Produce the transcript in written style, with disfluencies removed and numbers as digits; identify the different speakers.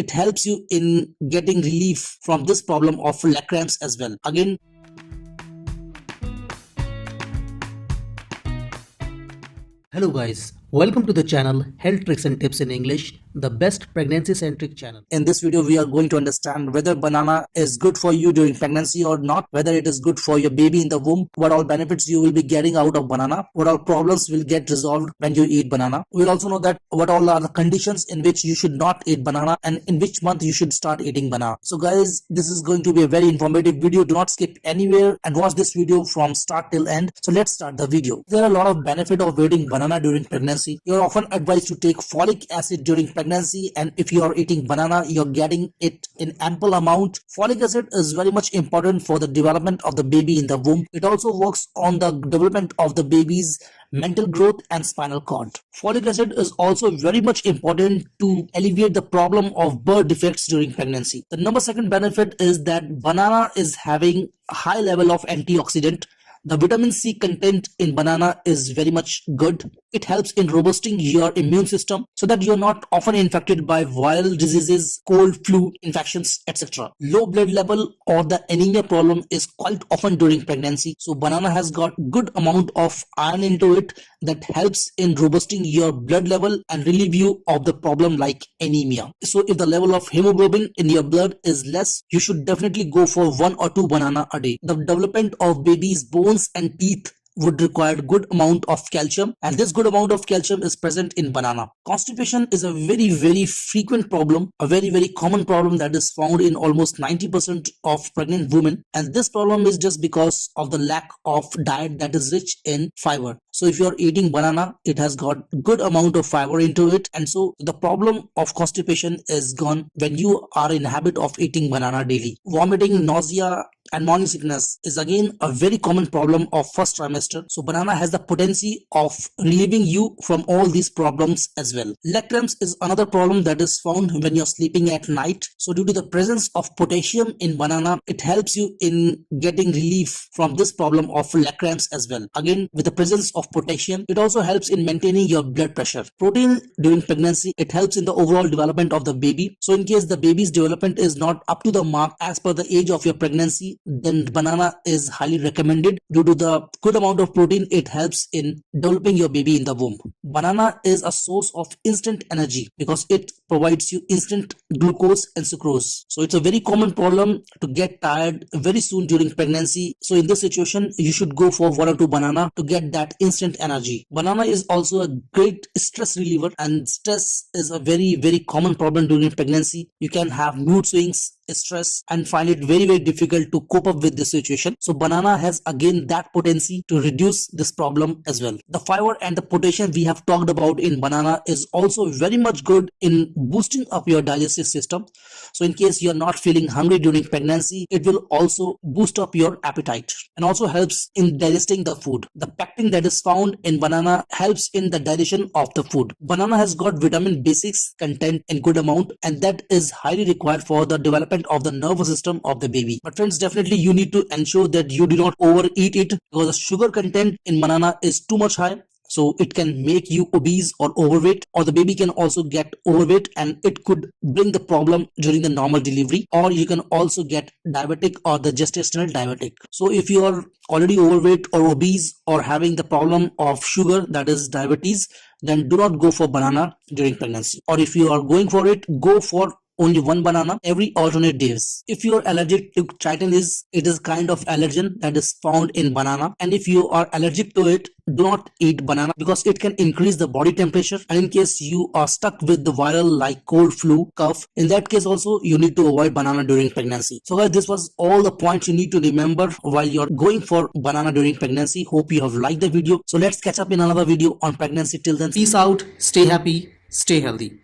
Speaker 1: it helps you in getting relief from this problem of leg cramps as well. Again, hello guys, welcome to the channel Health Tricks and Tips in English, the best pregnancy centric channel. In this video we are going to understand whether banana is good for you during pregnancy or not, whether it is good for your baby in the womb, what all benefits you will be getting out of banana, what all problems will get resolved when you eat banana. We'll also know that what all are the conditions in which you should not eat banana and in which month you should start eating banana. So guys, this is going to be a very informative video. Do not skip anywhere and watch this video from start till end. So let's start the video. There are a lot of benefit of eating banana during pregnancy. You're often advised to take folic acid during pregnancy, and if you are eating banana, you're getting it in ample amount. Folic acid is very much important for the development of the baby in the womb. It also works on the development of the baby's mental growth and spinal cord. Folic acid is also very much important to alleviate the problem of birth defects during pregnancy. The second benefit is that banana is having a high level of antioxidant. The vitamin C content in banana is very much good. It helps in robusting your immune system so that you're not often infected by viral diseases, cold, flu, infections, etc. Low blood level or the anemia problem is quite often during pregnancy. So banana has got good amount of iron into it that helps in robusting your blood level and relieve you of the problem like anemia. So if the level of hemoglobin in your blood is less, you should definitely go for 1 or 2 banana a day. The development of baby's bones and teeth would require good amount of calcium, and this good amount of calcium is present in banana. Constipation is a very frequent problem, a very common problem that is found in almost 90% of pregnant women, and this problem is just because of the lack of diet that is rich in fiber. So if you are eating banana, it has got good amount of fiber into it, and so the problem of constipation is gone when you are in habit of eating banana daily. Vomiting, nausea and morning sickness is again a very common problem of first trimester. So banana has the potency of relieving you from all these problems as well. Leg cramps is another problem that is found when you're sleeping at night. So due to the presence of potassium in banana, it helps you in getting relief from this problem of leg cramps as well. Again, with the presence of potassium, it also helps in maintaining your blood pressure. Protein during pregnancy, it helps in the overall development of the baby. So in case the baby's development is not up to the mark as per the age of your pregnancy, then banana is highly recommended. Due to the good amount of protein, it helps in developing your baby in the womb. Banana is a source of instant energy because it provides you instant glucose and sucrose. So it's a very common problem to get tired very soon during pregnancy. So in this situation, you should go for 1 or 2 banana to get that instant energy. Banana is also a great stress reliever, and stress is a very common problem during pregnancy. You can have mood swings, stress, and find it very difficult to cope up with this situation. So banana has again that potency to reduce this problem as well. The fiber and the potassium we have talked about in banana is also very much good in boosting up your digestive system. So in case you're not feeling hungry during pregnancy, it will also boost up your appetite and also helps in digesting the food. The pectin that is found in banana helps in the digestion of the food. Banana has got vitamin B6 content in good amount, and that is highly required for the development of the nervous system of the baby. But friends, definitely you need to ensure that you do not overeat it because the sugar content in banana is too much high. So it can make you obese or overweight, or the baby can also get overweight and it could bring the problem during the normal delivery, or you can also get diabetic or the gestational diabetic. So if you are already overweight or obese or having the problem of sugar, that is diabetes, then do not go for banana during pregnancy. Or if you are going for it, go for only 1 banana every alternate days. If you are allergic to chitin, it is kind of allergen that is found in banana, and if you are allergic to it, do not eat banana because it can increase the body temperature, and in case you are stuck with the viral like cold, flu, cough, in that case also you need to avoid banana during pregnancy. So guys, this was all the points you need to remember while you're going for banana during pregnancy. Hope you have liked the video. So let's catch up in another video on pregnancy. Till then, peace out, stay happy, stay healthy.